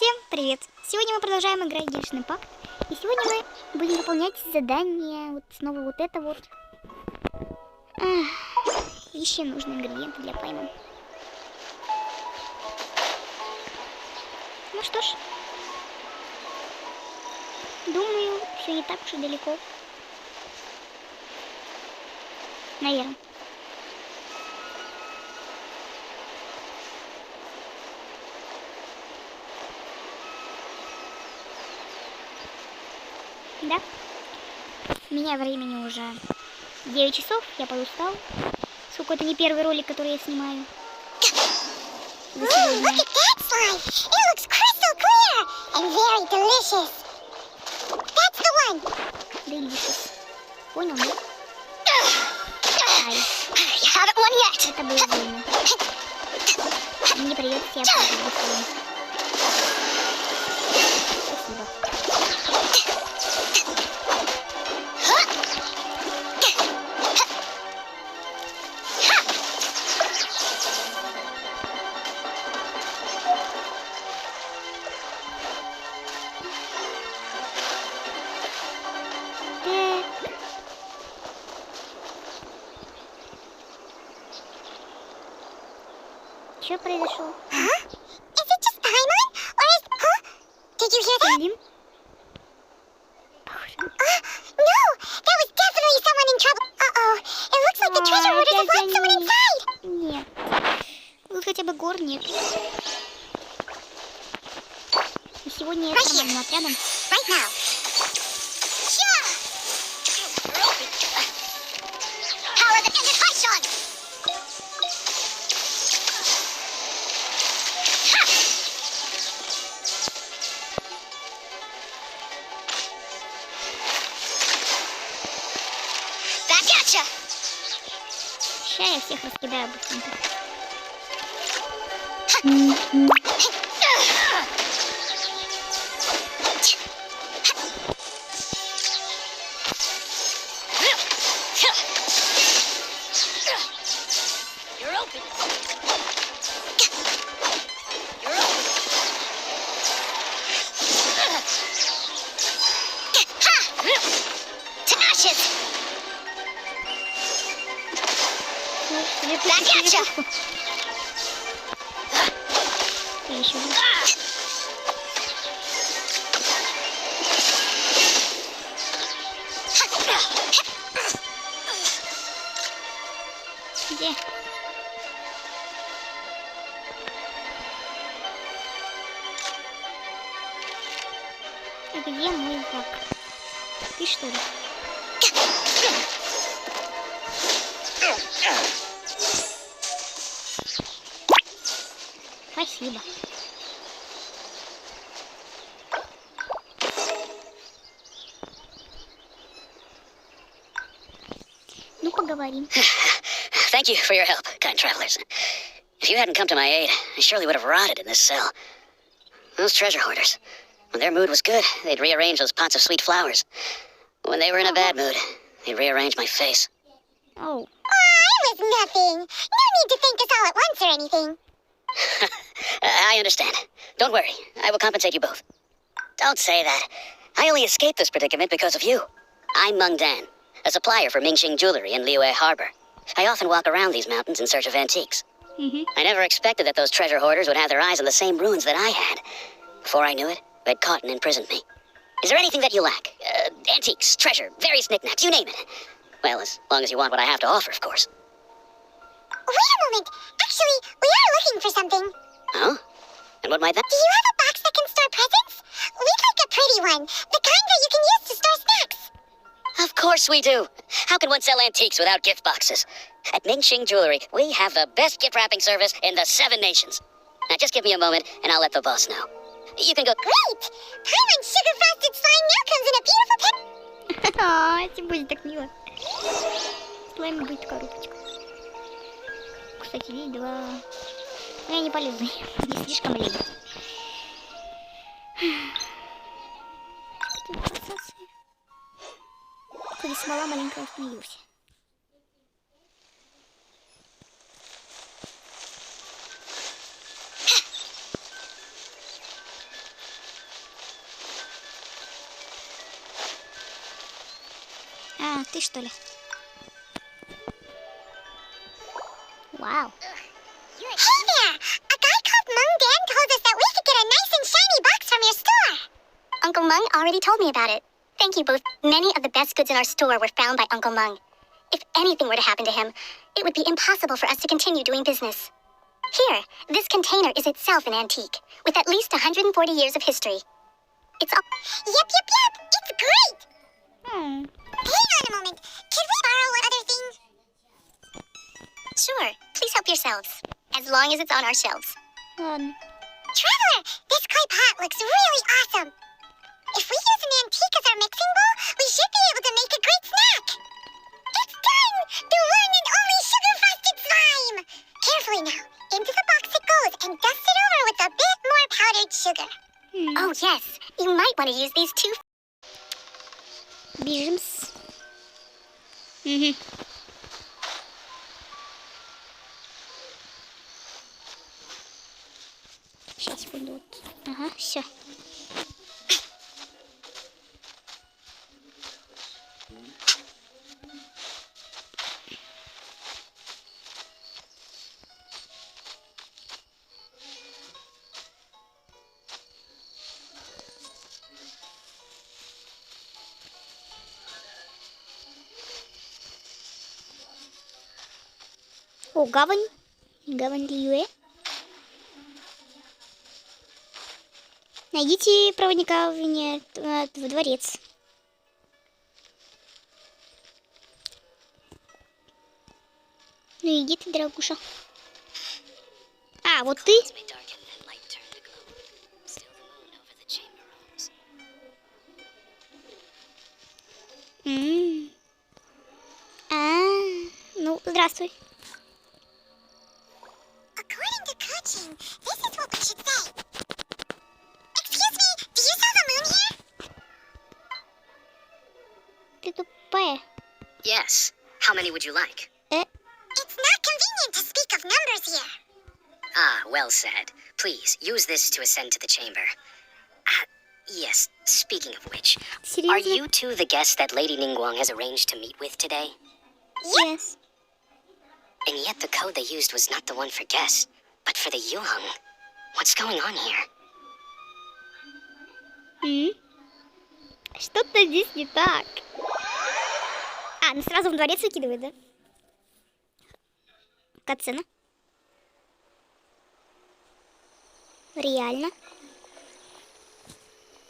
Всем привет! Сегодня мы продолжаем играть Геншин Импакт. И сегодня мы будем выполнять задание. Вот снова вот это вот. Ищем нужные ингредиенты для поймы. Ну что ж. Думаю, все не так уж и далеко. Наверное. Да. У меня времени уже 9 часов, я подустал. Сколько это не первый ролик, который я снимаю. Delicious. Понял, да? Ай. Это было больно. Мне придется себя подготовить. Спасибо. Что произошло? Блин. Нет. Тут хотя бы гор нет. И сегодня я с нормальным отрядом. Сейчас я всех раскидаю быстренько. Где? А где мой враг? Ты что ли? Спасибо. Ну, поговорим. Thank you for your help, kind travelers. If you hadn't come to my aid, I surely would have rotted in this cell. Those treasure hoarders, when their mood was good, they'd rearrange those pots of sweet flowers. When they were in a bad mood, they'd rearrange my face. Oh. It was nothing. No need to thank us all at once or anything. I understand. Don't worry. I will compensate you both. Don't say that. I only escaped this predicament because of you. I'm Meng Dan, a supplier for Mingxing Jewelry in Liyue Harbor. I often walk around these mountains in search of antiques. I never expected that those treasure hoarders would have their eyes on the same ruins that I had. Before I knew it, they'd caught and imprisoned me. Is there anything that you lack? Antiques, treasure, various knickknacks, you name it. Well, as long as you want what I have to offer, of course. Wait a moment. Actually, we are looking for something. Oh? And what might that? Do you have a box that can store presents? We'd like a pretty one. The kind that you can use to store snacks. Of course we do. How can one sell antiques without gift boxes? At Mingxing Jewelry, we have the best gift wrapping service in the 7 nations. Now just give me a moment, and I'll let the boss know. You can go... Great! Paimon's sugar frosted slime now comes in a beautiful pack. Это будет так мило. Слайм будет коробочка. Кстати, здесь 2. Но я не полезный. Здесь слишком лень. Кстати, смола маленько остановился. Ты что ли? Вау. Hey there! A guy called Mung Dan told us that we could get a nice and shiny box from your store. Uncle Mung already told me about it. Thank you both. Many of the best goods in our store were found by Uncle Mung. If anything were to happen to him, it would be impossible for us to continue doing business. Here, this container is itself an antique, with at least 140 years of history. It's all... Yep. It's great. Hmm. Hang on a moment. Could we borrow one other thing? Sure, please help yourselves, as long as it's on our shelves. Ладно. Traveler, this clay pot looks really awesome. If we use an antique as our mixing bowl, we should be able to make a great snack. It's done! The one and only sugar-frosted slime! Carefully now. Into the box it goes and dust it over with a bit more powdered sugar. Oh, yes, you might want to use these too. Бежим. Угу. Сейчас, секунду. Вот. Ага, все. О, гавань. Гавань Льюэ. Найдите проводника в дворец. Ну иди ты, дорогуша. А, вот ты. Ну, здравствуй. According to coaching, this is what we should say. Excuse me, do you saw the moon here? Ты тупая. Yes. How many would you like? It's not convenient to speak of numbers here. Ah, well said. Please, use this to ascend to the chamber. Yes, speaking of which, are Серьезно? you two the guests that Lady Ningguang has arranged to meet with today? Yes. And yet the code they used was not the one for guests, but for the Yuheng. What's going on here? Что-то здесь не так. А, ну сразу в дворец выкидывает, да? Катсцена. Реально.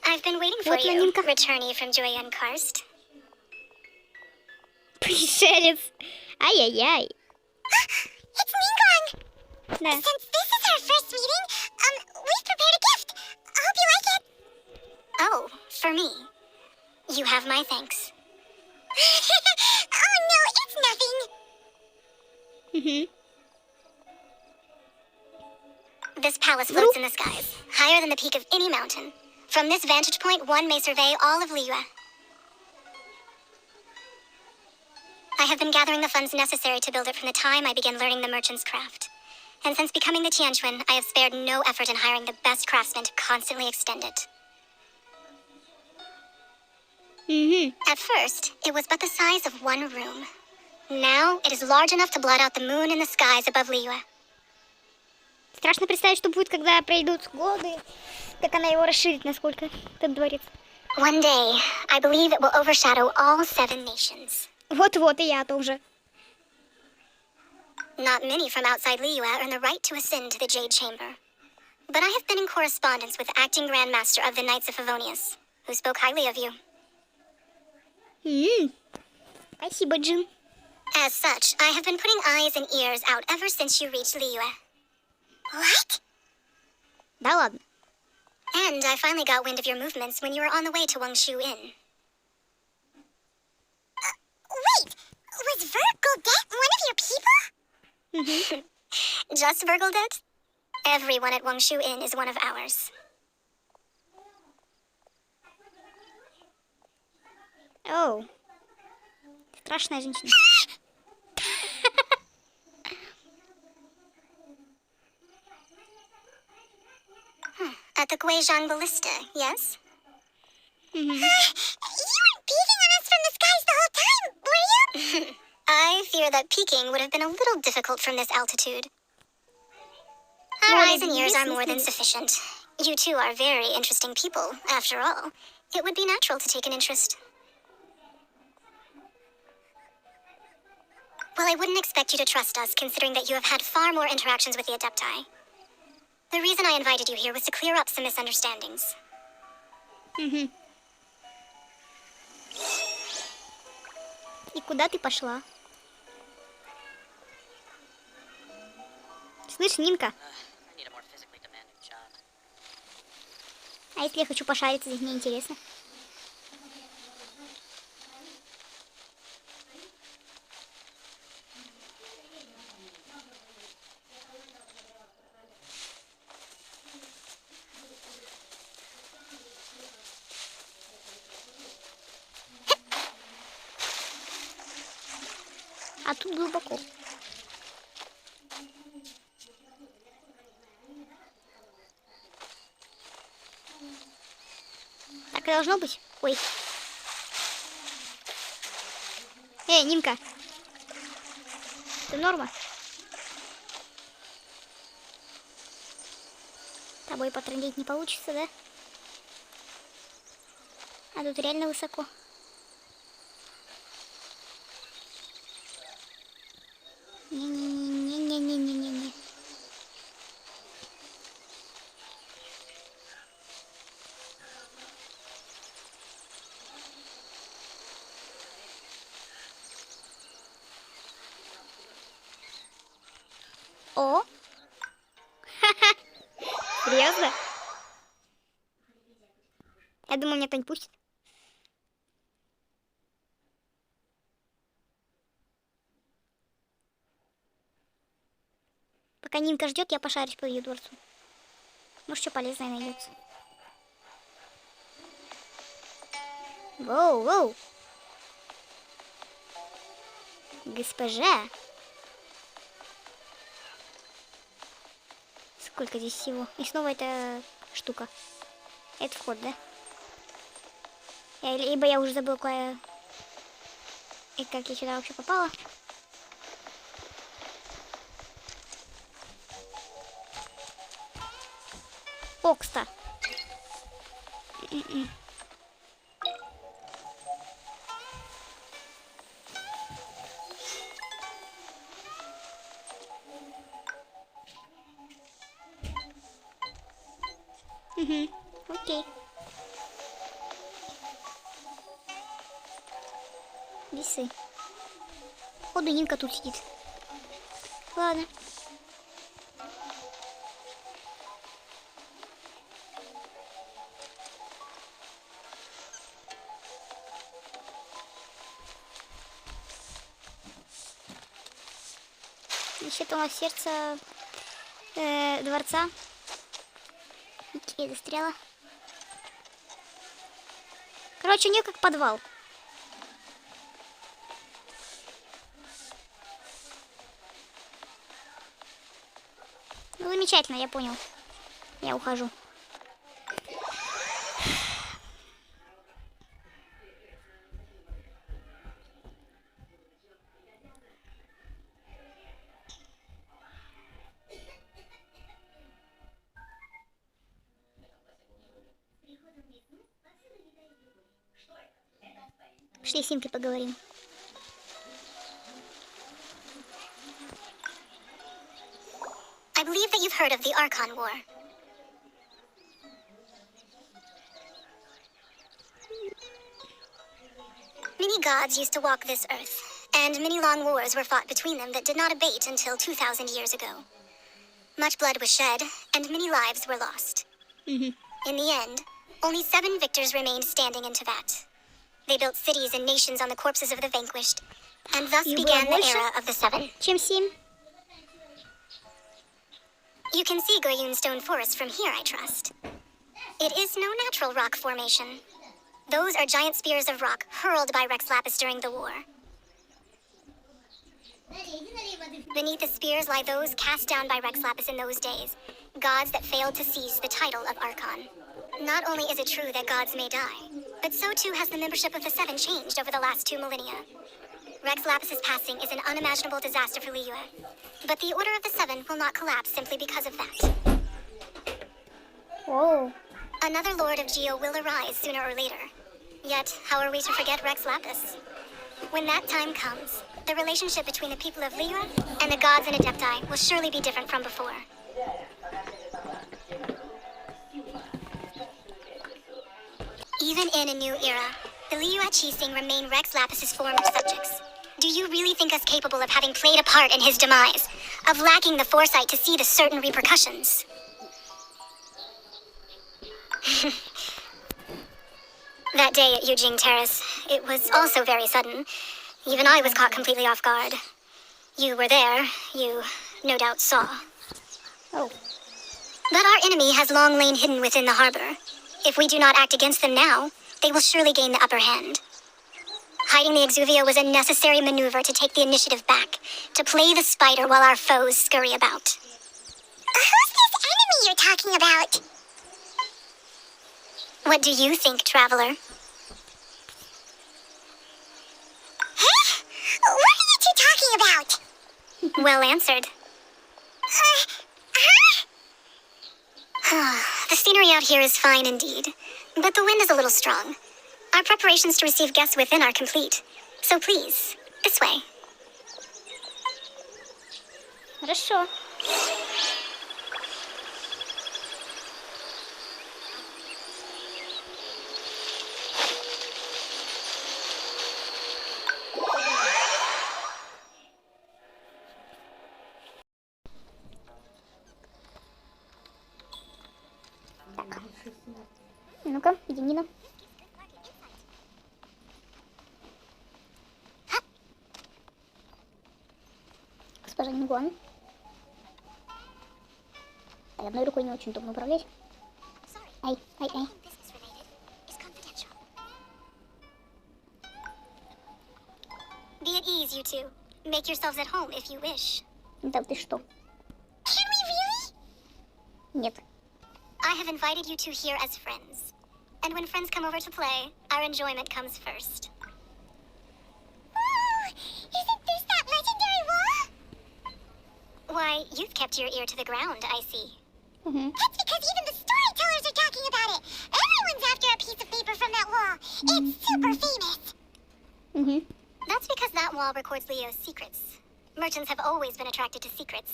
I've been waiting for Вот you, анонимка. returnee from Joyun Karst. Пришелец. Ай-яй-яй. It's Ningguang. Да. Since this is our first meeting, we've prepared a gift. I hope you like it. Oh, for me. You have my thanks. Oh no, it's nothing. Угу. This palace floats in the skies, higher than the peak of any mountain. From this vantage point, one may survey all of Liyue. I have been gathering the funds necessary to build it from the time I began learning the merchant's craft. And since becoming the Tianquan, I have spared no effort in hiring the best craftsmen to constantly extend it. Угу. At first, it was but the size of one room. Now, it is large enough to blot out the moon in the skies above Liyue. Страшно представить, что будет, когда пройдут годы, как она его расширит, насколько этот дворец. One day, I believe it will overshadow all 7 nations. Вот-вот, и я тоже. Not many from outside Liyue earn the right to ascend to the Jade Chamber. But I have been in correspondence with acting Grand Master of the Knights of Favonius, who spoke highly of you. Спасибо, Джин. As such, I have been putting eyes and ears out ever since you reached Liyue. What? Да ладно. And I finally got wind of your movements when you were on the way to Wangshu Inn. Wait, was Vergodet one of your people? Just Vergildet? Everyone at Wangshu Inn is one of ours. Оу. Страшная женщина. At the Guizhang Ballista, yes? You weren't beating on us from the skies the whole time, were I fear that peeking would have been a little difficult from this altitude. Our Well, eyes and ears are more than business. sufficient. You two are very interesting people, after all. It would be natural to take an interest. Well, I wouldn't expect you to trust us, considering that you have had far more interactions with the Adepti. The reason I invited you here was to clear up some misunderstandings. Мгм. И куда ты пошла? Слышь, Нинка, I need a more physically demanding job. а если я хочу пошариться, здесь мне интересно. А тут глубоко. Так и должно быть. Ой. Нинка. Ты норма? С тобой потрындеть не получится, да? А тут реально высоко. Не-не-не-не-не-не-не-не. О! Ха-ха! Серьезно? Я думаю, меня кто-нибудь пустит. Пока Нинка ждет, я пошарюсь по ее дворцу. Может, что полезное найдется. Воу, воу. Госпожа. Сколько здесь всего? И снова эта штука. Это вход, да? Либо я уже забыла, куда... И как я сюда вообще попала. Окста. Угу, окей. Весы. Походу, Нинка тут сидит. Ладно. Значит, у нас сердце дворца. Окей, застряла. Короче, у нее как подвал. Ну, замечательно, я понял. Я ухожу. Пошли с Синкой поговорим. I believe that you've heard of the Archon War. Many gods used to walk this earth, and many long wars were fought between them that did not abate until 2,000 years ago. Much blood was shed, and many lives were lost. In the end, only 7 victors remained standing in Teyvat. They built cities and nations on the corpses of the vanquished, and thus began the era of the 7. Чем 7? You can see Goyun Stone Forest from here, I trust. It is no natural rock formation. Those are giant spears of rock hurled by Rex Lapis during the war. Beneath the spears lie those cast down by Rex Lapis in those days, gods that failed to seize the title of Archon. Not only is it true that gods may die, but so too has the membership of the 7 changed over the last 2 millennia. Rex Lapis's passing is an unimaginable disaster for Liyue. But the Order of the Seven will not collapse simply because of that. Оу. Another Lord of Geo will arise sooner or later. Yet, how are we to forget Rex Lapis? When that time comes, the relationship between the people of Liyue and the gods and Adepti will surely be different from before. Even in a new era, the Liyue Qixing remain Rex Lapis's former subjects. Do you really think us capable of having played a part in his demise? Of lacking the foresight to see the certain repercussions? That day at Yujing Terrace, it was also very sudden. Even I was caught completely off guard. You were there, you no doubt saw. Oh. But our enemy has long lain hidden within the harbor. If we do not act against them now, they will surely gain the upper hand. Hiding the Exuvia was a necessary maneuver to take the initiative back, to play the spider while our foes scurry about. Who's this enemy you're talking about? What do you think, Traveler? Huh? What are you two talking about? Well answered. Huh? The scenery out here is fine indeed, but the wind is a little strong. Our preparations to receive guests within are complete. So please, this way. Хорошо. Так. Ну-ка, иди, Нина. Госпожа Нингуан. Одной рукой не очень удобно управлять. Ай, ай, ай. Be at ease, you two. Make yourselves at home if you wish. Да ты что? Can we really? Нет. I have invited you two here as friends. And when friends come over to play, our enjoyment comes first. Ooh, isn't this that legendary wall? Why, you've kept your ear to the ground, I see. Угу. That's because even the storytellers are talking about it. Everyone's after a piece of paper from that wall. It's super famous. Угу. That's because that wall records Leo's secrets. Merchants have always been attracted to secrets.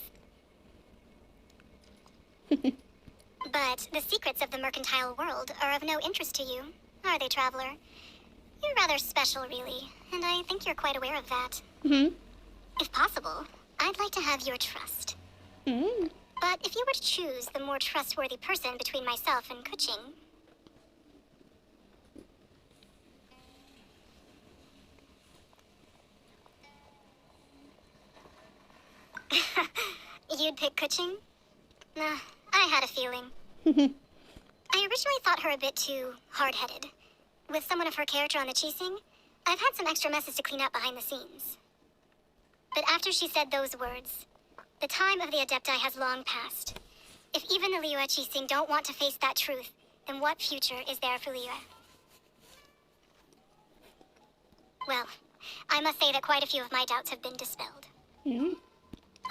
But the secrets of the mercantile world are of no interest to you, are they, Traveler? You're rather special, really, and I think you're quite aware of that. Угу. If possible, I'd like to have your trust. М. But if you were to choose the more trustworthy person between myself and Kuching... You'd pick Kuching? Nah, I had a feeling. I originally thought her a bit too hard-headed. With someone of her character on the Qixing, I've had some extra messes to clean up behind the scenes. But after she said those words, the time of the Adepti has long passed. If even the Liyue Qixing don't want to face that truth, then what future is there for Liyue? Well, I must say that quite a few of my doubts have been dispelled. М.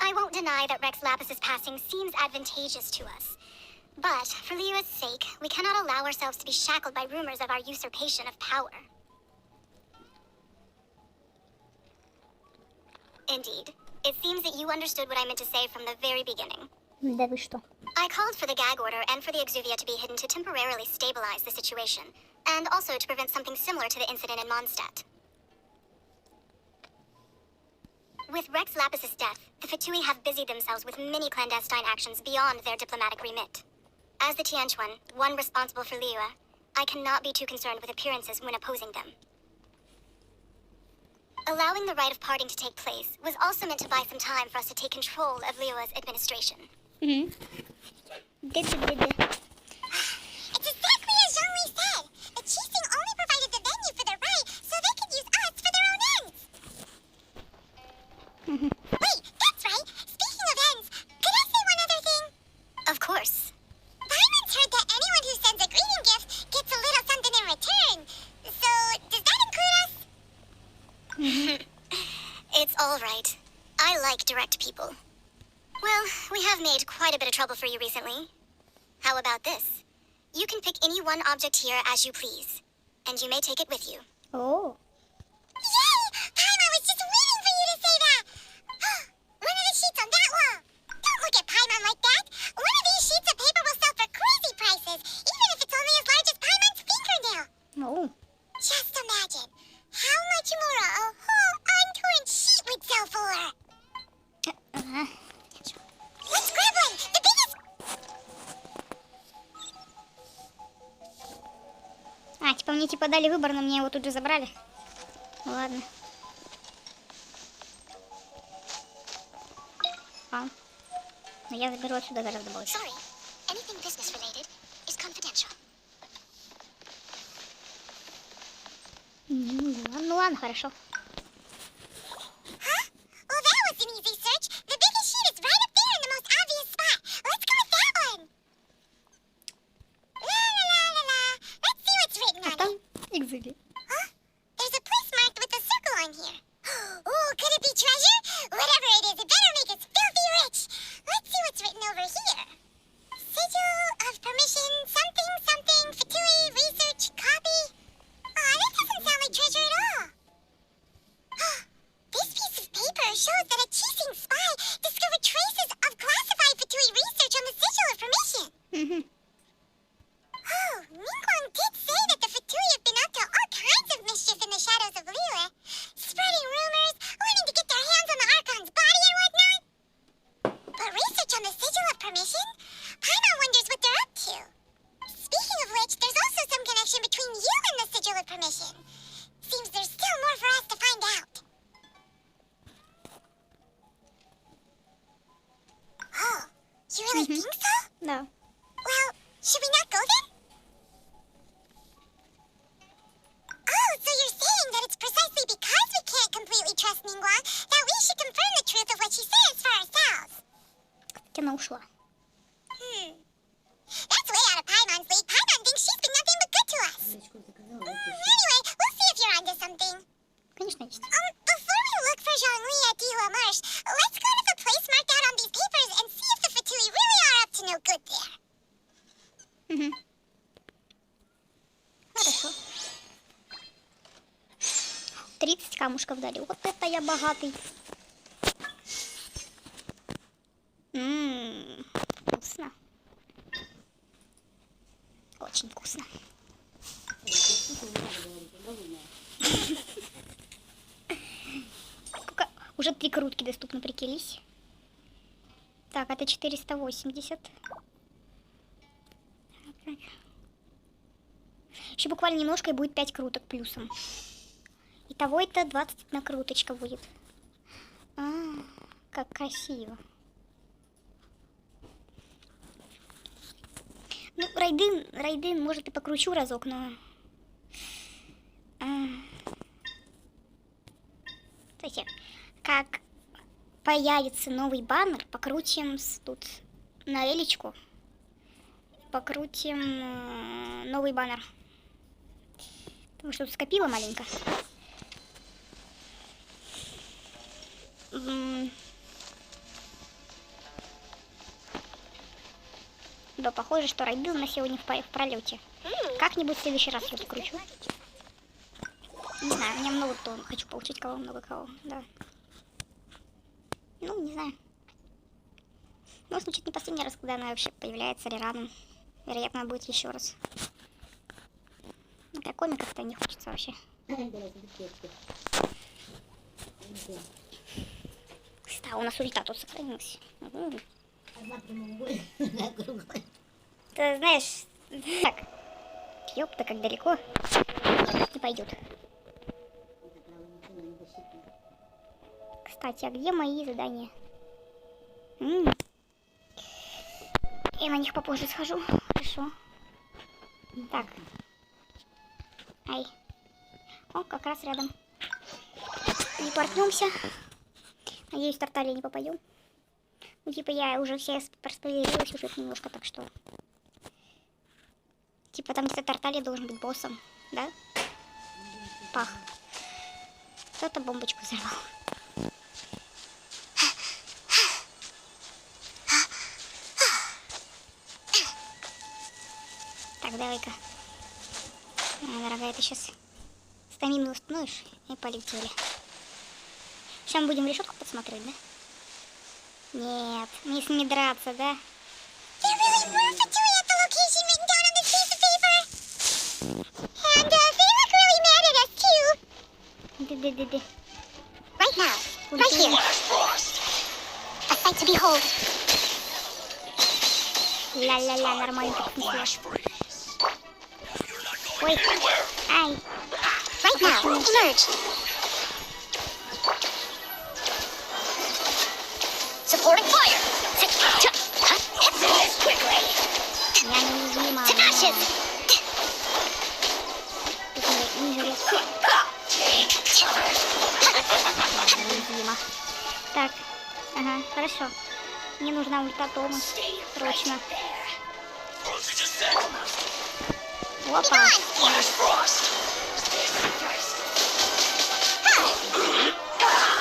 I won't deny that Rex Lapis's passing seems advantageous to us. But, for Liyue's sake, we cannot allow ourselves to be shackled by rumors of our usurpation of power. Indeed. It seems that you understood what I meant to say from the very beginning. Да вы что? I called for the gag order and for the Exuvia to be hidden to temporarily stabilize the situation, and also to prevent something similar to the incident in Mondstadt. With Rex Lapis's death, the Fatui have busied themselves with many clandestine actions beyond their diplomatic remit. As the Tianquan, one responsible for Liyue, I cannot be too concerned with appearances when opposing them. Allowing the rite of parting to take place was also meant to buy some time for us to take control of Liyue's administration. Угу. Да-да-да-да. It's exactly as Zhongli said. The Qixing only provided the venue for their rite so they could use us for their own ends. Wait, that's right. Speaking of ends, could I say one other thing? Of course. Byron's heard that anyone who sends a greeting gift gets a little something in return. So, does that include us? All right. I like direct people. Well, we have made quite a bit of trouble for you recently. How about this? You can pick any one object here as you please, and you may take it with you. О, Yay! Paimon was just waiting for you to say that! One of the sheets on that wall! Don't look at Paimon like that! One of these sheets of paper will sell for crazy prices, even if it's only as large as Paimon's fingernail! о. Just imagine how much more a whole untorn sheet would sell for! Ага. Let's grab one! The biggest... А, типа мне типа дали выбор, но мне его тут же забрали. Ну, ладно. А. Но я заберу отсюда гораздо больше. Sorry. Anything business related is confidential. Ну ладно, хорошо. Huh? Well, that was an easy search. The biggest sheet is right up there in the most obvious spot. Let's go with that one. La la la la la. Let's see what's written А on там it. экзили. Huh? There's a place marked with a circle on here. Oh, could it be treasure? Whatever it is, it better make us filthy rich. Let's see what's written over here. Sigil of permission, something, something, Fatui, research, copy. Aw, that doesn't sound like treasure at all. This piece of paper shows that a cheating spy discovered traces of classified Fatui research on the Sigil of permission. Мгм. Oh, Ningguang did say that the Fatui have been up to all kinds of mischief in the shadows of Liyue, spreading rumors, wanting to get their hands on the Archon's body and whatnot. But research on the Sigil of permission? Paimon wonders what they're up to. Speaking of which, there's also some connection between you and the Sigil of permission. Seems there's still more for us to find out. Oh, you really think so? Да. Well, should we not go then? Oh, so you're saying that it's precisely because we can't completely trust Ningguang that we should confirm the truth of what she says for ourselves. Кстати, она ушла. That's way out of Paimon's league. Paimon thinks she's been nothing but good to us. Anyway, we'll see if you're onto something. Конечно, есть. Before we look for Zhongli at Dihua Marsh, let's go to the place marked out on these papers and see if the Fatui really are up to no good there. Мгм. Хорошо. 30 камушков дали. Вот это я богатый. Вкусно. Очень вкусно. Сколько? Уже 3 крутки доступны, прикелись. Так, это 480. Еще буквально немножко и будет 5 круток плюсом. Итого это 21 круточка будет. Как красиво. Ну, райдын, может, и покручу разок, но... Кстати, как появится новый баннер, покрутим тут на элечку. Покрутим новый баннер. Потому что тут скопила маленько. Да, похоже, что райдыл на сегодня в пролете. Как-нибудь в следующий раз я покручу. Не знаю, у меня много кто хочу получить, кого много кого, да. Ну, не знаю. Ну, значит, не последний раз, когда она вообще появляется рядом. Вероятно, будет еще раз. Ну, комиков-то не хочется вообще. Кстати, у нас ульта тут сохранилась. Ты знаешь, так, ёпта, как далеко. Не пойдет. Кстати, а где мои задания? Я на них попозже схожу. Хорошо. Так. Ай. О, как раз рядом. Не поркнемся. Надеюсь, в Тарталия не попадем. Ну, типа, я уже все проспойлерила сюжет немножко, так что... Типа, там где-то Тарталия должен быть боссом, да? Пах. Кто-то бомбочку взорвал. Так, давай-ка. Дорогая, ты сейчас стамину установишь и полетели. Сейчас мы будем решетку подсмотреть, да? Нет, мне с ними драться, да? They're really worth it doing at the location written down on this piece of paper. And they look really mad at us too. Да-да-да-да. Right now, right here. A sight to behold. Ля-ля-ля, нормально так снесло. Ой, ай. Right now, emerge. Supporting fire! Я неуязвима. To ashes! Неуязвима. Так, ага, хорошо. Мне нужна ультатома. Срочно. Опа.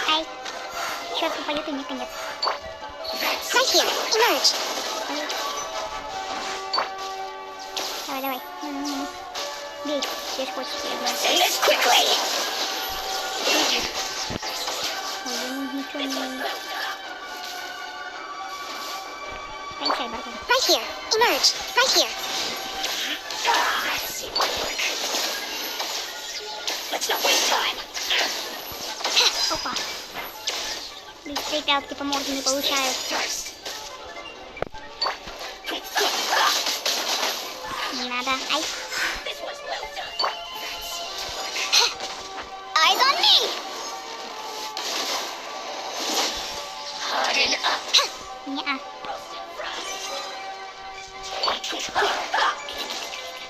Ай. Сейчас упадет и мне конец. Right here, emerge. Давай, давай. Бей, если хочешь. Say this quickly! Ой, я ничего не... Кончай, братан. Right here, emerge. Right here. Let's not waste time. Опа. Быстрее пятки по морде не получают. Не надо. Ай. Eyes on me! Harden up. Не-а.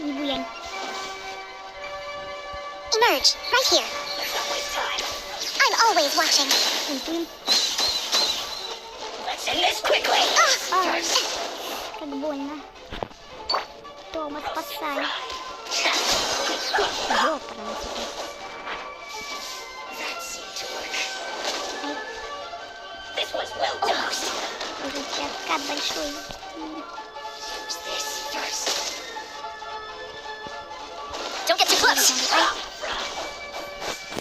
Не буянь. Emerge. Right here. Let's not waste time. I'm always watching. Ультуем. Let's end this quickly. Как больно. Тома, спасай. Ёпрано теперь. That seemed to work. Ай. This was well done. Уже откат большой. Use this first. Don't get too close. Ай.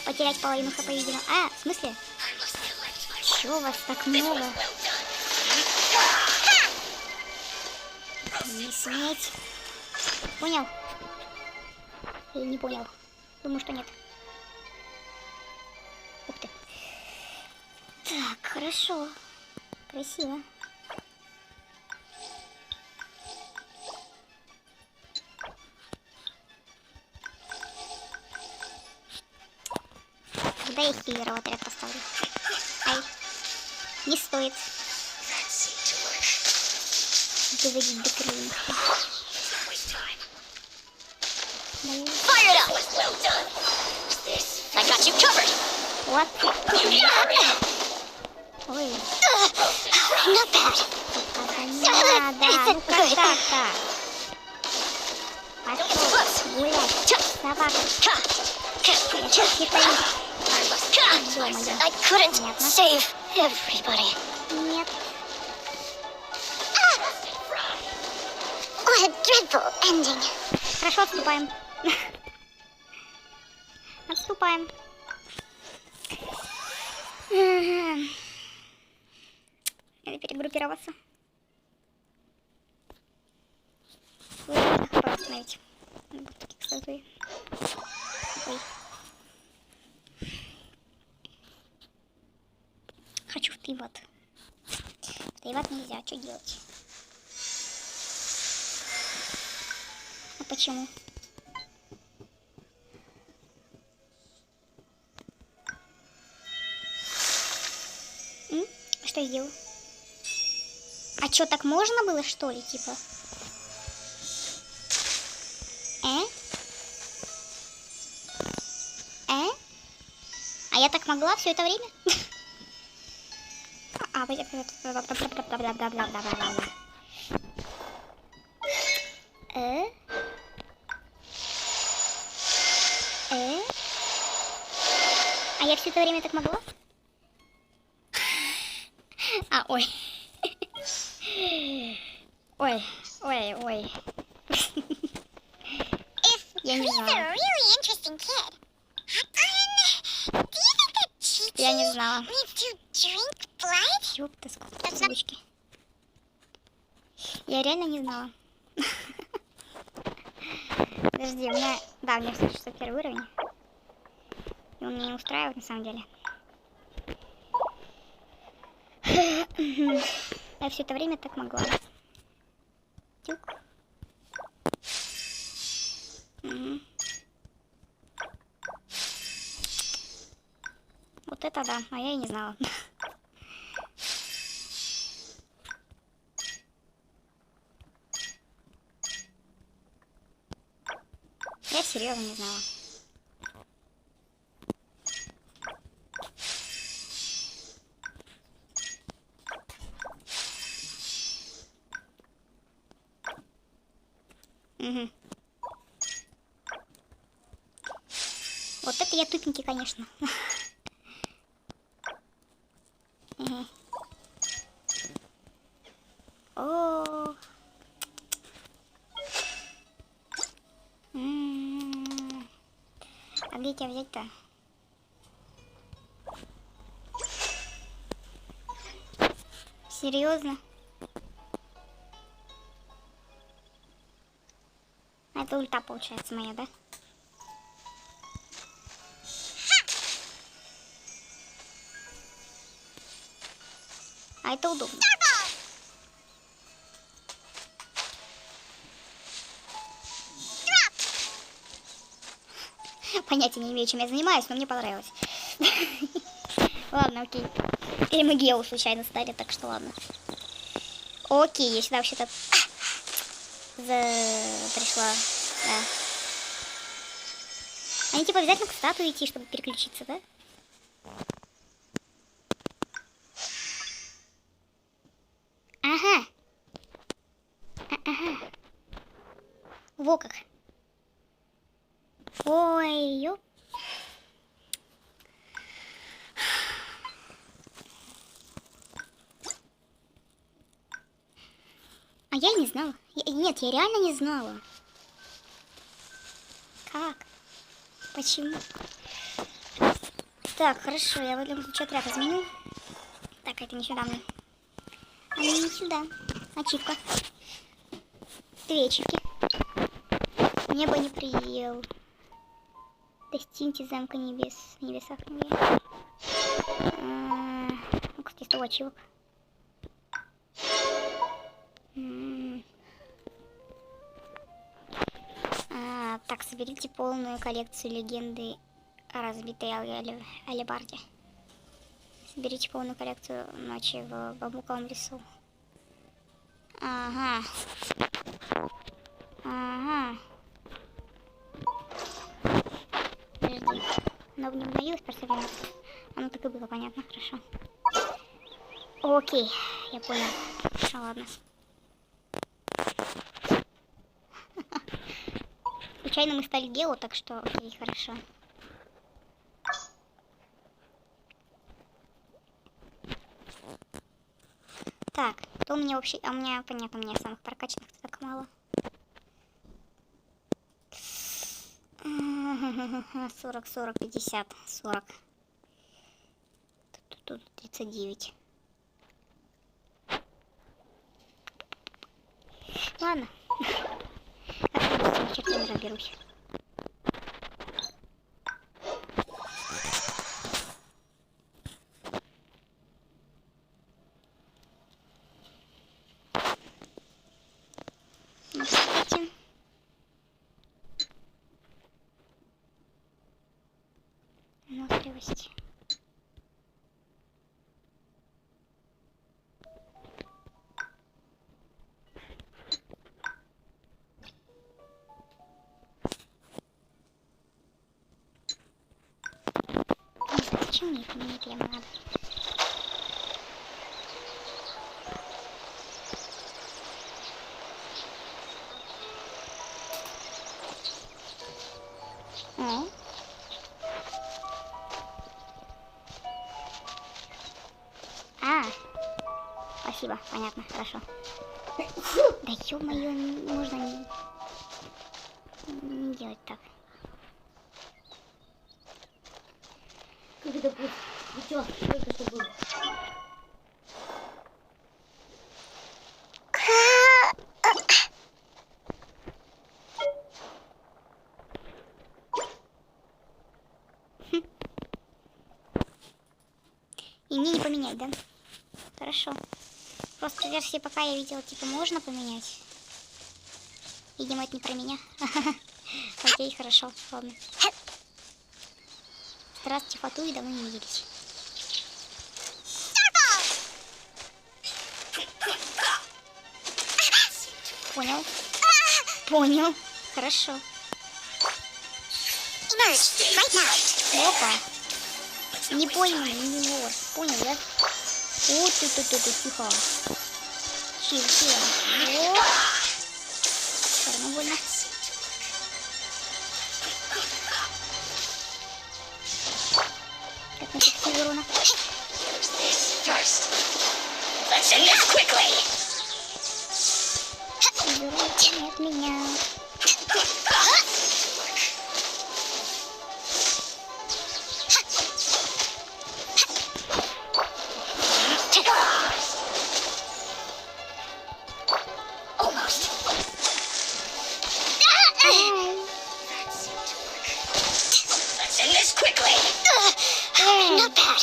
Потерять половину хп, видимо. А, в смысле? I must collect my. Чё вас так This was много? well done. Не сметь. Понял? Или не понял? Думаю, что нет. Ух ты. Так, хорошо. Красиво. Когда я хиллера в отряд поставлю? Ай. Не стоит That seemed to work. доводить до крайности. Waste time. Даю. Fire it up. Was well done. Use this. I got you covered. Вот. You need to hurry up. Ой. Not bad. Это не надо. Ну как так-то? Пошел гулять. Собака. Я сейчас не пойму. Дома I couldn't Понятно. save everybody. Нет. What a dreadful ending. Хорошо, отступаем. Отступаем. Надо перегруппироваться. Вы можно хп восстановить. Вот такие статуи. Ой. Хочу в пивот. В пивот нельзя, что делать? А почему? Что я сделал? А чё, так можно было, что ли, типа? А я так могла все это время? А я все это время так могла? Ой. Ой. Я не He's a знала. really interesting kid. Do you think that Я не Chi-Chi знала. needs to drink blood? Ёпта, сколько звучки. Я реально не знала. Подожди, у меня... Да, у меня все, что первый уровень. И он меня не устраивает на самом деле. Я все это время так могла. Тюк. Угу. Вот это да, а я и не знала. Я серьезно не знала. Угу. Вот это я тупенький, конечно. Угу. О. А где тебя взять-то? Серьезно? А это ульта получается моя, да? А это удобно. Понятия не имею, чем я занимаюсь, но мне понравилось. Ладно, окей. Или мы Гео случайно стали, так что ладно. Окей, я сюда вообще-то пришла. Да. Они типа обязательно к статуе идти, чтобы переключиться, да? Ага. Ага. Во как. Ой, ёп. А я не знала. Нет, я реально не знала. Как? Почему? Так, хорошо, я в этом случае отряд изменю. Так, это не сюда мне. А не сюда. Ачивка. 2 ачивки. Небо не приел. Достигните замка небес. В небесах небес. Ну, кстати, 100 ачивок. Так, соберите полную коллекцию легенды о разбитой алебарде. Соберите полную коллекцию ночи в бамбуковом лесу. Ага. Ага. Подожди. Оно не обновилось просто время. Оно так и было, понятно, хорошо. Окей, я понял. Хорошо, ладно. Случайно мы стали Гео, так что окей, хорошо. Так, то у меня вообще... А у меня, понятно, у меня самых прокачанных так мало. 40, 40, 50, 40. Тут 39. Ладно. Как я с этими чертами разберусь. Выносливость. Зачем мне это? Мне это явно надо. О. Спасибо, понятно, хорошо. Да ё-моё, можно не делать так? Как это будет? Ну чё, только что было? И мне не поменять, да? Хорошо. Просто версии пока я видела, типа, можно поменять. Видимо, это не про меня. Окей, хорошо, ладно. Здравствуйте, Фату, и давно не виделись. Понял. Понял. Хорошо. Опа. Не понял, не вор. Понял, да? Вот ты, тихо. Чил. О. Все больно. Как насчет урона? Let's end this quickly. Урон не от меня. Almost. Let's end this quickly. Not bad.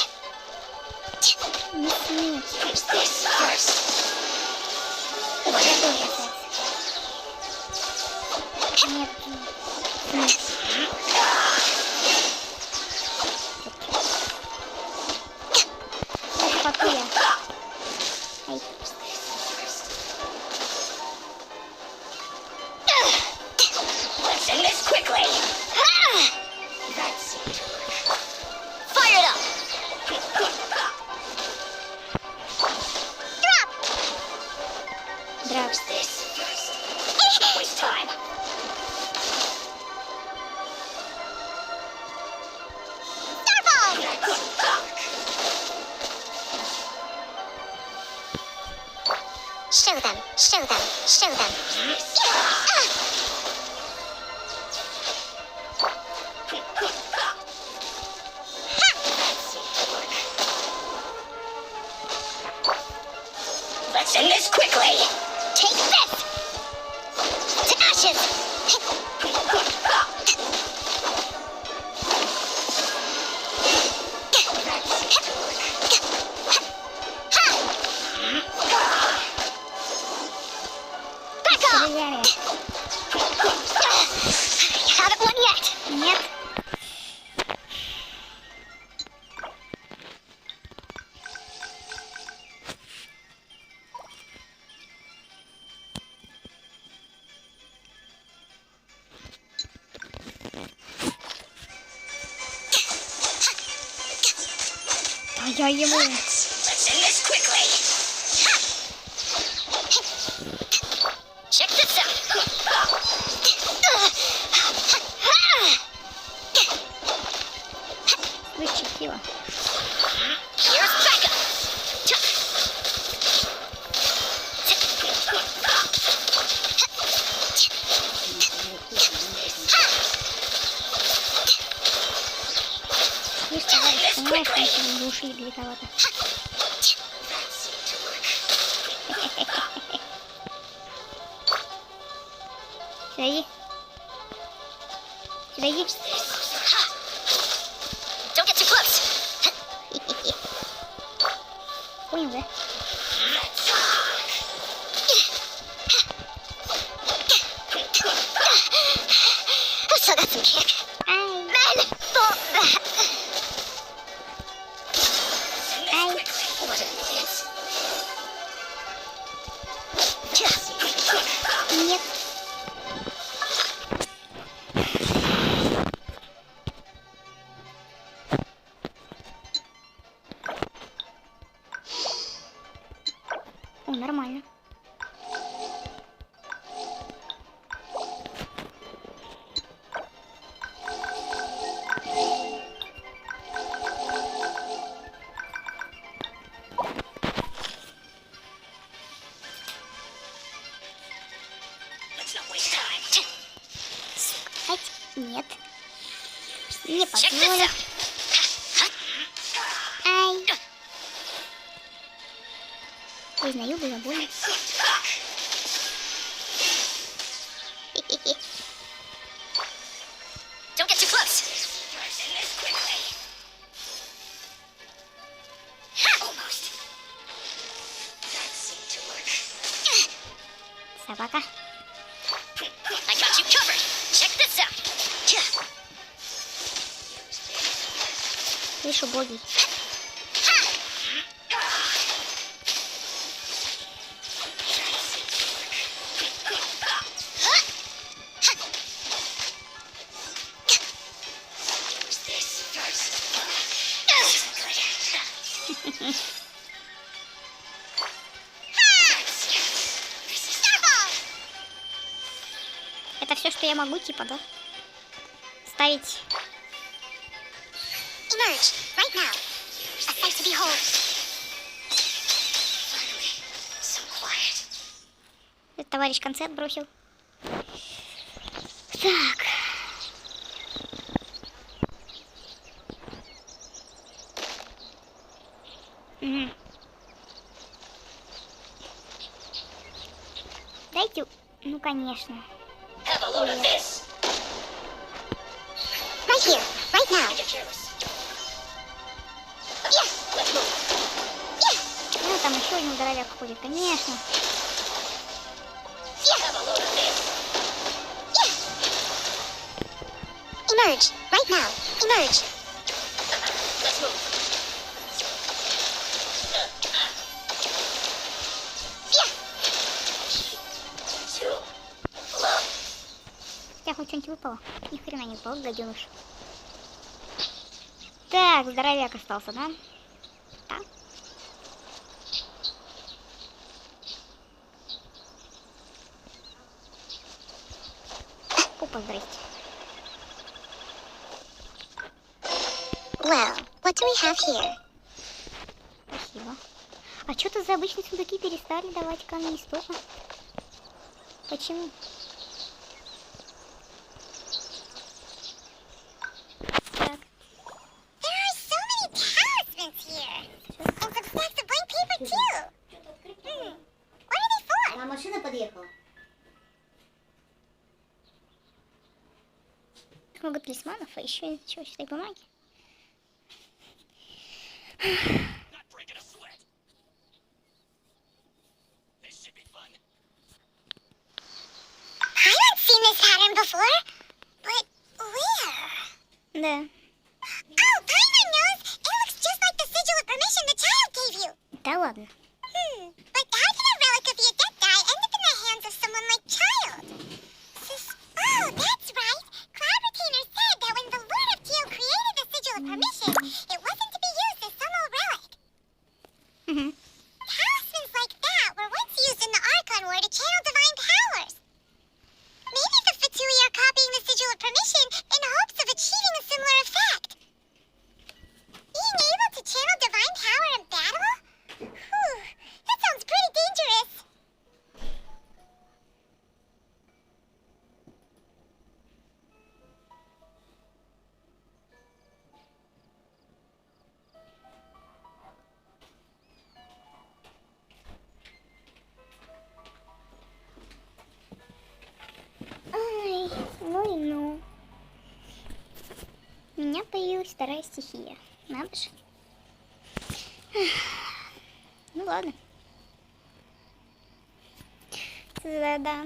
Не смейтесь. Use this first. Нет. Фату я. Ай. Let's end this quickly. Fire it up. Драк. This first. Don't waste time. Show them. Show them. Show them. Let's end this quickly. Take this. To ashes. Back off. Стреляли. You haven't won yet. Нет. А я ему. Let's end this quickly. Check this out. Вычистила. Here's backup. Видишь, товарищ, понимаешь, что мы не ушли далековато. Сюда иди. Сюда иди. Don't get too close. Понял, да? I've still got some kick. Ай, Men for that. ай. What a dance. Нет. О, нормально. Нет. Не позволю. Ай. Признаю, было больно. Don't get too close. Almost. That seemed to work. Собака. I got you covered. Check this out. Видишь, убогий. Это все, что я могу, типа, да? Ставить. Emerge, right now. A sight to behold. Finally, so quiet. Этот товарищ концерт бросил. Так. Мгм. Дайте... Ну, конечно. Have a load of this. Right here, right now. Get careless. Yeah, Let's move. yeah, Ну, там еще один здоровяк ходит, конечно. Have a load of this. emerge, right now. Emerge. Let's move. Two. Hello. У тебя хоть что-нибудь выпало? Ни хрена не выпало, гаденыш. Так, здоровяк остался, да? Да. Опа, здрасте. Well, what do we have here? Спасибо. А что-то за обычные сундуки перестали давать камни истока. Почему? Так. There are so many talismans here. And some stacks of blank paper too. What are they for? А машина подъехала. Много талисманов, а еще чего, считай, бумаги. Not breaking a sweat. This should be fun. I haven't seen this pattern before. But where? Да. Oh, Paimon knows. It looks just like the sigil of permission the child gave you. Да ладно. But how can a relic of the Adepti end up in the hands of someone like Child? Oh, that's right. Cloud Retainer said that when the Lord of Geo created the sigil of permission, it wasn't to be used as some old relic. Угу. Talismans like that were once used in the Archon War to channel divine powers. Maybe the Fatui are copying the sigil of permission in hopes of achieving a similar effect. Being able to channel divine power in battle? Whew, that sounds pretty dangerous. Ай, ну и ну. У меня появилась вторая стихия. Надо же. Ну ладно. Да.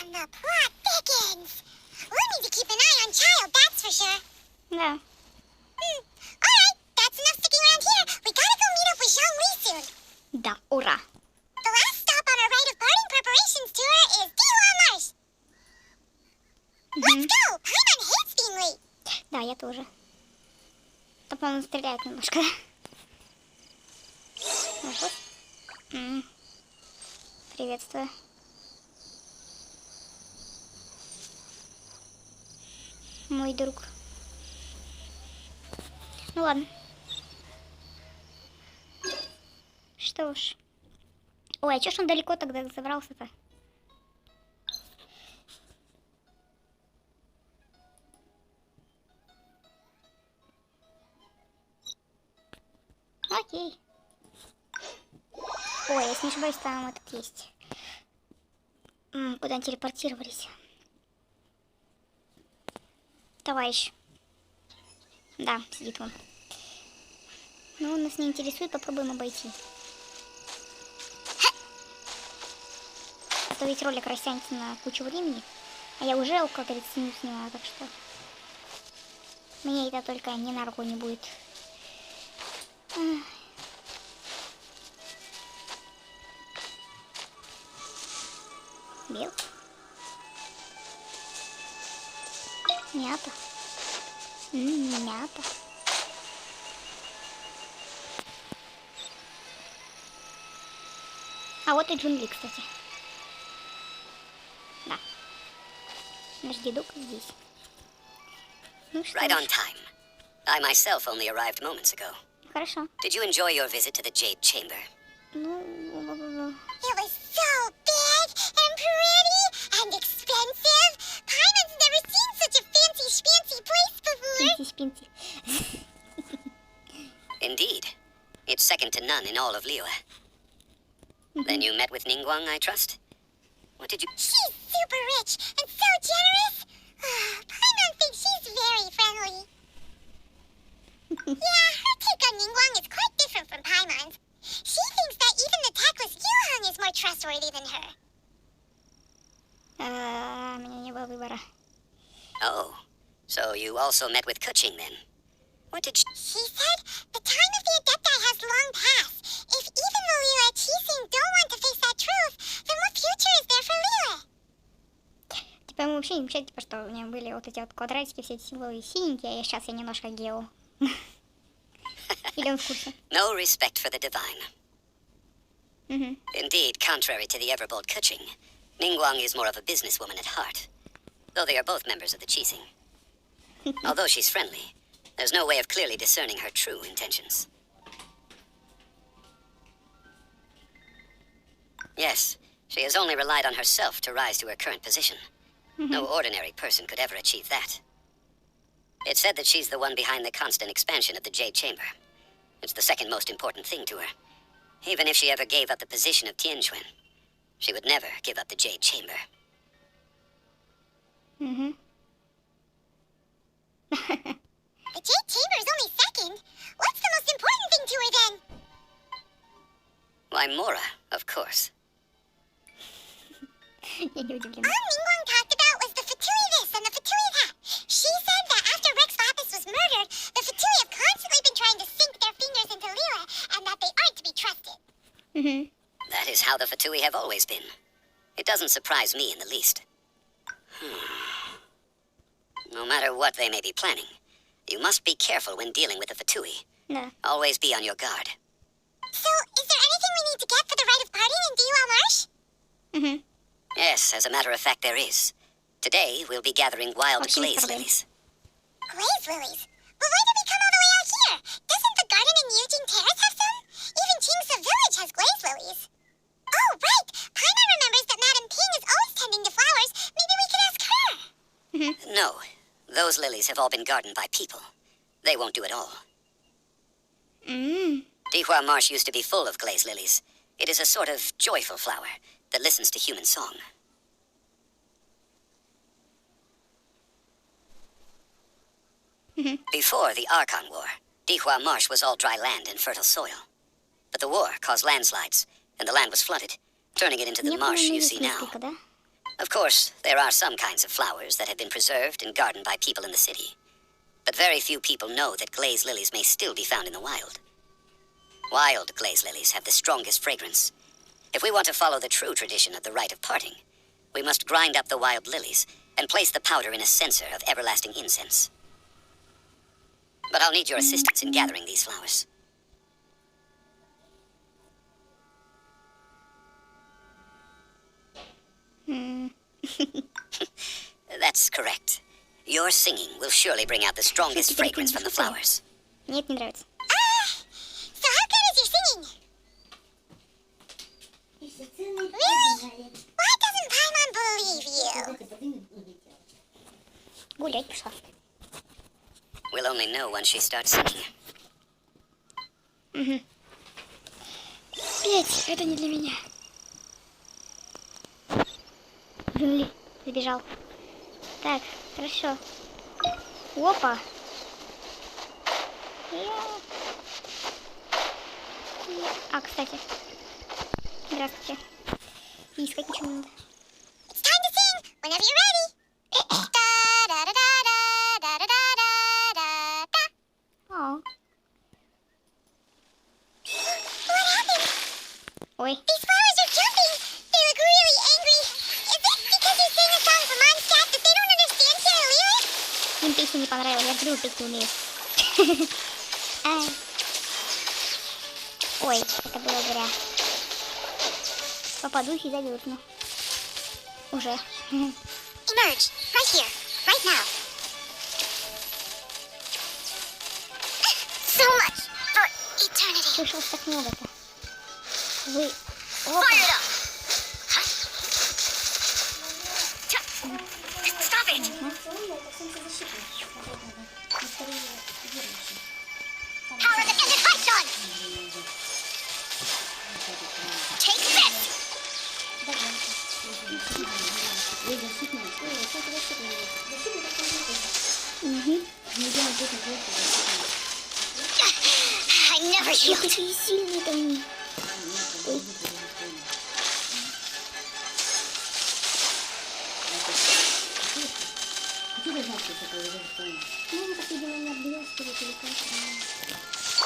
And the plot thickens. We'll need to keep an eye on Child, that's for sure. Да. Alright, that's enough sticking around here. We gotta go meet up with Zhongli soon. Да, ура. The last stop on our rite of parting preparations tour is Dila Marsh. Let's go! Paimon hates being late. Да, я тоже. Там, по-моему, стреляют немножко. Ну вот. Приветствую. Мой друг. Ну ладно. Что ж. Ой, а чё ж он далеко тогда забрался-то? Окей. Ой, если не ошибаюсь, там этот есть. Куда они телепортировались? Товарищ. Да, сидит он. Но он нас не интересует, попробуем обойти. А то ведь ролик растянется на кучу времени. А я уже около 30 минут снимала, так что... Мне это только не на руку не будет. Бел. Мята. Мята. А вот и джунгли, кстати. Да. Наш дедок здесь. Ну что Right ж. on time. I myself only arrived moments ago. Хорошо. Did you enjoy your visit to the Jade Chamber? Ну, It was so big and pretty and expensive. Paimon's never seen such a fancy schmancy place before. спинти. Indeed. It's second to none in all of Liyue. Then you met with Ningguang, I trust? What did you... She's super rich and so generous. Paimon thinks she's very friendly. Yeah, her take on Ningguang is quite different from Paimon's. She thinks that even the tactless Yuhang is more trustworthy than her. У меня не было выбора. Oh, so you also met with Kuching then? What did she... She said the time of the Adepti has long passed. If even the Liyue Qixing don't want to face that truth, then what future is there for Liyue? Типа ему вообще не мешает, типа, что у меня были вот эти вот квадратики, все эти символы синенькие, а сейчас я немножко гео. Или он в курсе? No respect for the divine. Indeed, contrary to the ever-bold Kuching, Ningguang is more of a businesswoman at heart, though they are both members of the Qixing. Although she's friendly, there's no way of clearly discerning her true intentions. Yes, she has only relied on herself to rise to her current position. No ordinary person could ever achieve that. It's said that she's the one behind the constant expansion of the Jade Chamber. It's the second most important thing to her. Even if she ever gave up the position of Tianquan, she would never give up the Jade Chamber. The Jade Chamber is only second. What's the most important thing to her then? Why, Mora, of course. Я не удивлена. All Ningguang talked about was the Fatui this and the Fatui that. She said that after Rex Lapis was murdered, the Fatui have constantly been trying to sink their fingers into Liyue, and that they aren't to be trusted. That is how the Fatui have always been. It doesn't surprise me in the least. No matter what they may be planning, you must be careful when dealing with the Fatui. Да. Always be on your guard. So, is there anything we need to get for the rite of parting in Diwa Marsh? Yes, as a matter of fact, there is. Today, we'll be gathering wild Okay, glaze problem. lilies. Glaze lilies? But why did we come all the way out here? Doesn't the garden in Eugene Terrace have some? Even Chingsa Village has glaze lilies. Oh, right! Paimon remembers that Madame Ping is always tending to flowers. Maybe we could ask her. No, those lilies have all been gardened by people. They won't do it all. Dihua Marsh used to be full of glaze lilies. It is a sort of joyful flower that listens to human song. Before the Archon War, Dihua Marsh was all dry land and fertile soil. But the war caused landslides, and the land was flooded, turning it into the Мне, marsh по-моему, you есть see now. несколько, да? Of course, there are some kinds of flowers that have been preserved and gardened by people in the city. But very few people know that glaze lilies may still be found in the wild. Wild glaze lilies have the strongest fragrance. If we want to follow the true tradition of the rite of parting, we must grind up the wild lilies and place the powder in a censer of everlasting incense. But I'll need your assistance in gathering these flowers. That's correct. Your singing will surely bring out the strongest fragrance from the flowers. Мне это не нравится. So how good is your singing? Really? Why doesn't Paimon believe you? Гулять пошла. We'll only know once she starts singing. Блять, это не для меня. Блин, забежал. Так, хорошо. Опа. А, кстати. Здравствуйте. И искать ничего не надо. It's time to sing whenever you're ready. Da-da-da-da-da-da-da-da-da-da. О, What happened? ой. These flowers are jumping. They look really angry. Is it because you sang a song for Mondstadt that they don't understand your lyrics? Им песня не понравилась. Я говорю, петь не умею. Ай. Ой, это было зря. Попадусь и завёрну. Уже. Emerge. Right here. Right now. So much for eternity. Слышал, так много-то. Вы... Опа. Fire it up! Stop it! Power defended Python. Take this. Угу. I never yield. Какие сильные-то они. Ой. Ну, так, видимо, не обблескивать или как-то.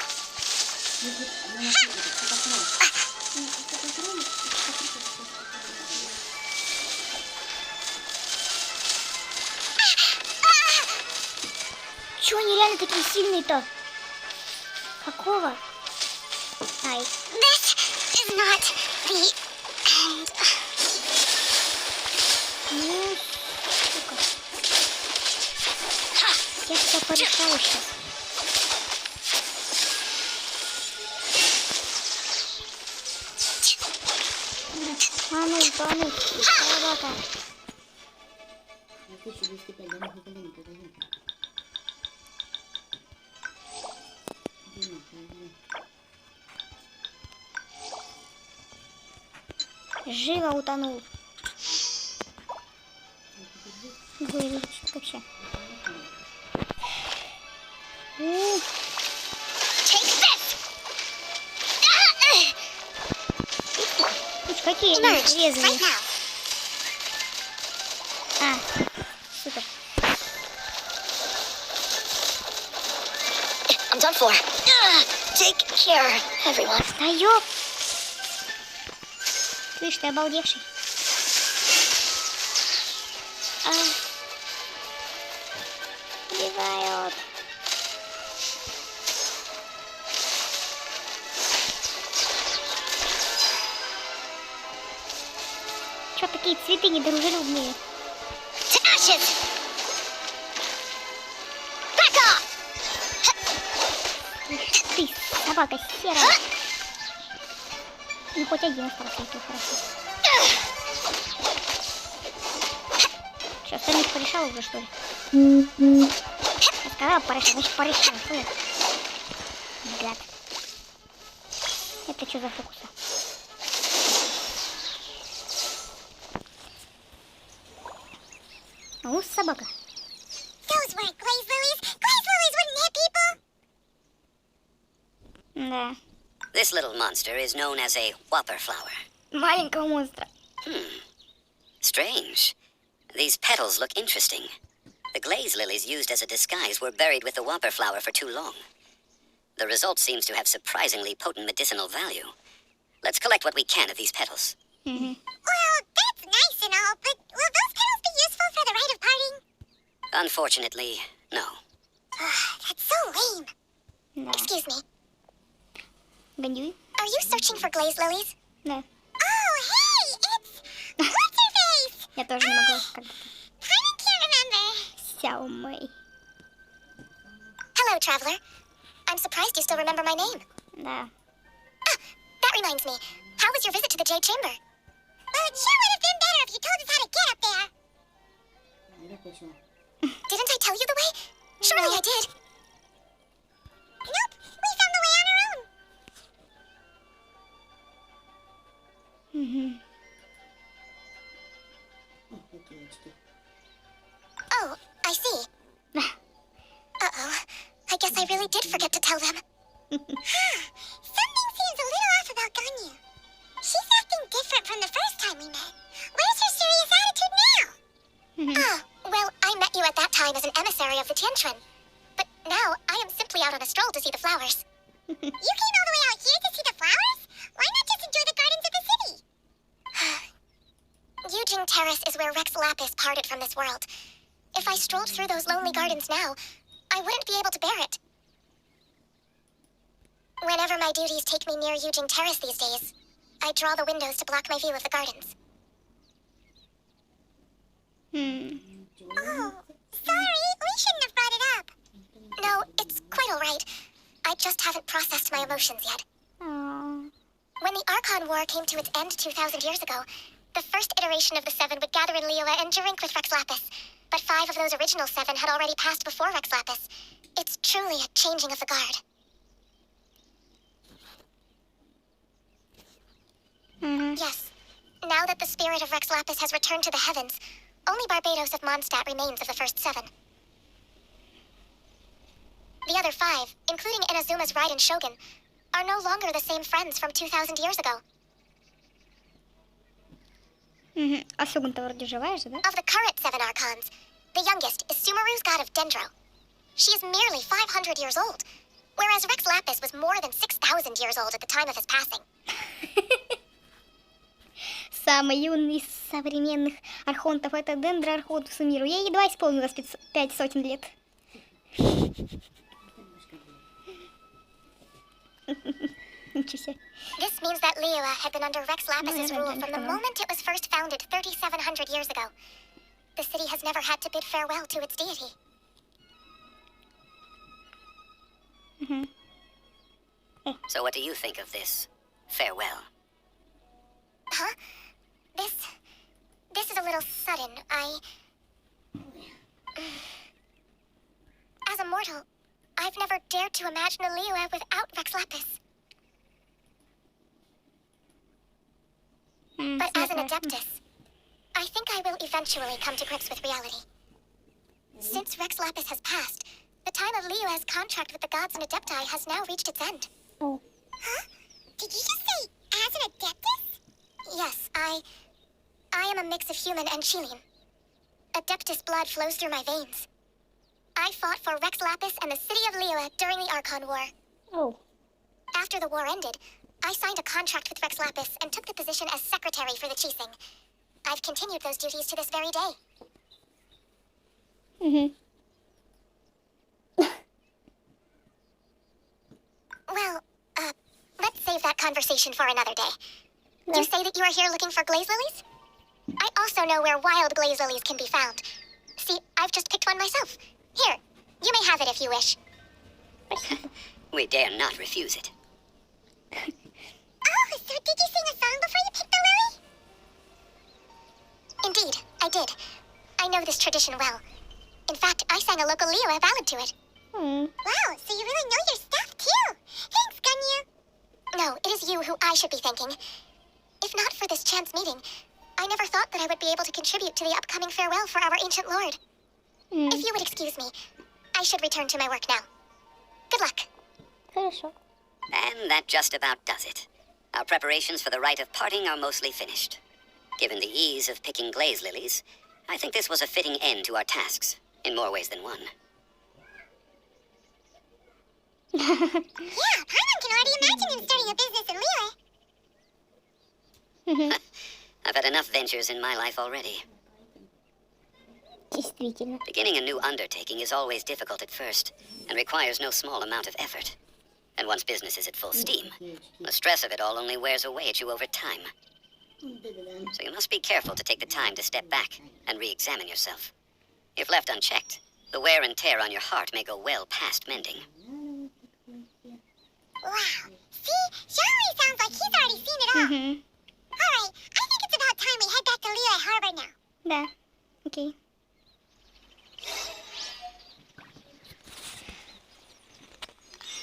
Чё они реально такие сильные-то? Какого? Ай. This is not the end. Ну, сука. Я все порешаю сейчас. А ну, собака. Живо утонул. Ой, что вообще? Take this. Какие они Emerge. резаные. Right now. А, супер. I'm done for. Take care, everyone. Да ёп! Слышь, ты обалдевший. А. Убивают. Чё такие цветы недружелюбные? To ashes. Back off. Ты, собака серая. Ну, хоть один остался, и то хорошо. Что, остальных порешал уже, что ли? Я сказала порешал, значит порешал, что ли? Гад. Это что за фокусы? Ну, собака. Those weren't glaze lilies. Glaze lilies wouldn't hit people. Да. This little monster is known as a whopper flower. Маленького монстра. Strange. These petals look interesting. The glaze lilies used as a disguise were buried with the whopper flower for too long. The result seems to have surprisingly potent medicinal value. Let's collect what we can of these petals. Well, that's nice and all, but will those petals be useful for the rite of parting? Unfortunately, no. That's so lame. Да. Excuse me. Гандюй? Are you searching for glaze lilies? Да. Oh, hey, it's what's her face? Я тоже не могла как-то. Paimon can't remember. Сяо Мэй. Hello, traveler. I'm surprised you still remember my name. Да. Ah, that reminds me. how was your visit to the Jade Chamber? Well, it sure would have been better if you told us how to get up there. Didn't I tell you the way? Surely I did. Nope, we found the way on our own. Oh, I see. Uh-oh. I guess I really did forget to tell them. Something seems a little off about Ganyu. She's acting different from the first time we met. Where's her serious attitude now? Oh, well, I met you at that time as an emissary of the Tianquan. But now, I am simply out on a stroll to see the flowers. You came all the way out here to see the flowers? Why not just enjoy the gardens of the city? Yujing Terrace is where Rex Lapis parted from this world. If I strolled through those lonely gardens now, I wouldn't be able to bear it. Whenever my duties take me near Yujing Terrace these days, I draw the windows to block my view of the gardens. Oh, sorry, we shouldn't have brought it up. No, it's quite all right. I just haven't processed my emotions yet. Oh. When the Archon War came to its end 2,000 years ago, the first iteration of the Seven would gather in Liyue and drink with Rex Lapis. But 5 of those original 7 had already passed before Rex Lapis. It's truly a changing of the guard. Yes. Now that the spirit of Rex Lapis has returned to the heavens, only Barbados of Mondstadt remains of the first 7. The other 5, including Inazuma's Raiden Shogun, are no longer the same friends from 2,000 years ago. А Сёгун-то вроде живая же, да? Of the current 7 Archons, the youngest is Sumeru's god of Dendro. She is merely 500 years old, whereas Rex Lapis was more than 6,000 years old at the time of his passing. Самый юный из современных архонтов — это Дендро Архонту Сумиру. Ей едва исполнилось 500 лет. Ничего себе. This means that Liyue had been under Rex Lapis's rule from the moment it was first founded 3,700 years ago. The city has never had to bid farewell to its deity. So what do you think of this farewell? Huh? This is a little sudden. As a mortal, I've never dared to imagine a Liyue without Rex Lapis. But as an Adeptus, I think I will eventually come to grips with reality. Since Rex Lapis has passed, the time of Liyue's contract with the gods and Adepti has now reached its end. Oh. Huh? Did you just say, as an Adeptus? Yes, I am a mix of human and Shilin. Adeptus blood flows through my veins. I fought for Rex Lapis and the city of Liyue during the Archon War. Oh. After the war ended, I signed a contract with Rex Lapis and took the position as secretary for the Qixing. I've continued those duties to this very day. Well, let's save that conversation for another day. You say that you are here looking for glaze lilies? I also know where wild glaze lilies can be found. See, I've just picked one myself. Here, you may have it if you wish. We dare not refuse it. Oh, so did you sing a song before you picked the lily? Indeed, I did. I know this tradition well. In fact, I sang a local Liyue ballad to it. Wow, so you really know your stuff, too. Thanks, Ganyu. No, it is you who I should be thanking. If not for this chance meeting, I never thought that I would be able to contribute to the upcoming farewell for our ancient lord. If you would excuse me, I should return to my work now. Good luck. Хорошо. And that just about does it. Our preparations for the rite of parting are mostly finished. Given the ease of picking glaze lilies, I think this was a fitting end to our tasks, in more ways than one. Yeah, Paimon can already imagine him starting a business in Liyue. I've had enough ventures in my life already. Действительно. Beginning a new undertaking is always difficult at first, and requires no small amount of effort. And once business is at full steam, the stress of it all only wears away at you over time. So you must be careful to take the time to step back and re-examine yourself. If left unchecked, the wear and tear on your heart may go well past mending. Wow, See? Xiangli sounds like he's already seen it all. Угу. Alright, I think it's about time we head back to Liyue Harbor now. Да. Окей.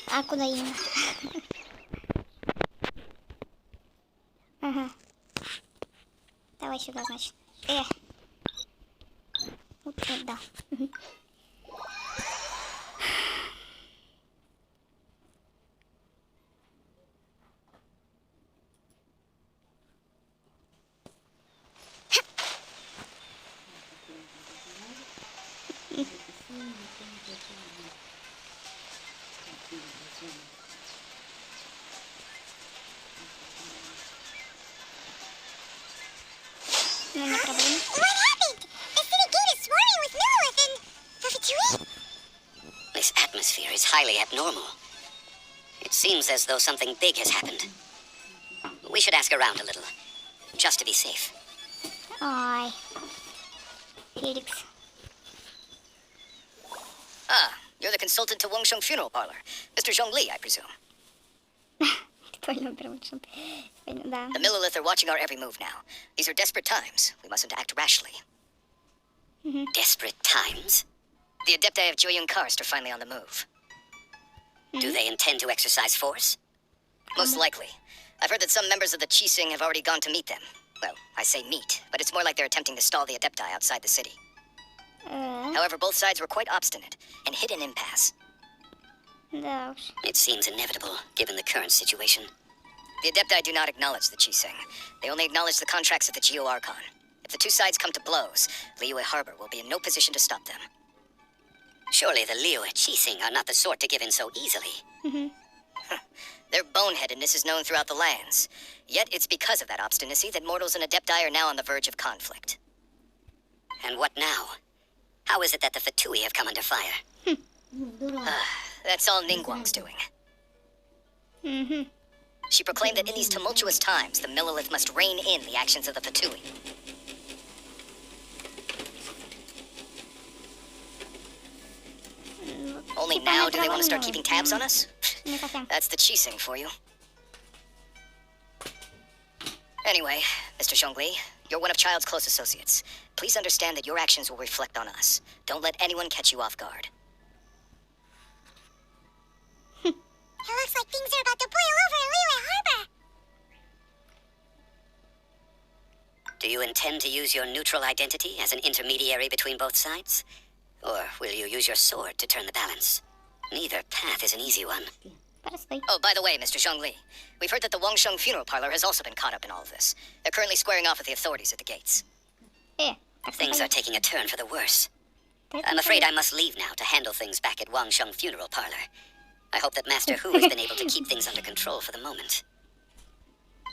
А куда именно? Ага. Давай сюда, значит. Вот да. Мгм. Ну, не проблема. What happened? The city gate is swarming with Lilith and the Fatui. This atmosphere is highly abnormal. It seems as though something big has happened. We should ask around a little, just to be safe. Ой. Феликс. Ah, you're the consultant to Wangsheng Funeral Parlor. Mr. Zhongli, I presume. Понял, прям что. Да. The Millilith are watching our every move now. These are desperate times. We mustn't act rashly. Desperate times? The Adepti of Joyun Karst are finally on the move. Do they intend to exercise force? Most likely. I've heard that some members of the Qixing have already gone to meet them. Well, I say meet, but it's more like they're attempting to stall the Adepti outside the city. However, both sides were quite obstinate and hit an impasse. Да уж. It seems inevitable, given the current situation. The Adepti do not acknowledge the Qixing. They only acknowledge the contracts of the Geo Archon. If the two sides come to blows, Liyue Harbor will be in no position to stop them. Surely the Liyue Qixing are not the sort to give in so easily. Their boneheadedness is known throughout the lands. Yet it's because of that obstinacy that mortals and Adepti are now on the verge of conflict. And what now? How is it that the Fatui have come under fire? That's all Ningguang's doing. Угу. She proclaimed that in these tumultuous times, the Millilith must rein in the actions of the Fatui. Only now do they want to start keeping tabs on us? Не совсем. That's the Qixing for you. Anyway, Mr. Zhongli, you're one of Child's close associates. Please understand that your actions will reflect on us. Don't let anyone catch you off guard. It looks like things are about to boil over in Liyue Harbor. Do you intend to use your neutral identity as an intermediary between both sides? Or will you use your sword to turn the balance? Neither path is an easy one. Простой. Oh, by the way, Mr. Zhongli, we've heard that the Wangsheng Funeral Parlor has also been caught up in all of this. They're currently squaring off with the authorities at the gates. Так Things are taking a turn for the worse. I'm afraid I must leave now to handle things back at Wangsheng Funeral Parlor. I hope that Master Hu has been able to keep things under control for the moment.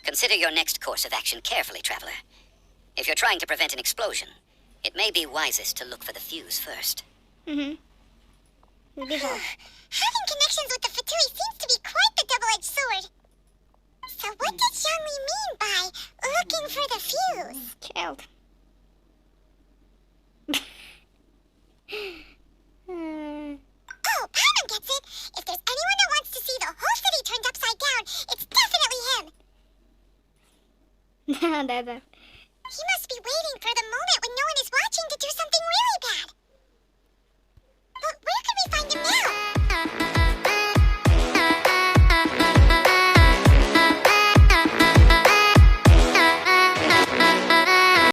Consider your next course of action carefully, Traveler. If you're trying to prevent an explosion, it may be wisest to look for the fuse first. Угу. Сбежал. Having connections with the Fatui seems to be quite the double-edged sword. So what did Xiangli mean by looking for the fuse? Child. Oh, Paimon gets it. If there's anyone that wants to see the whole city turned upside down, it's definitely him. Да, да. He must be waiting for the moment when no one is watching.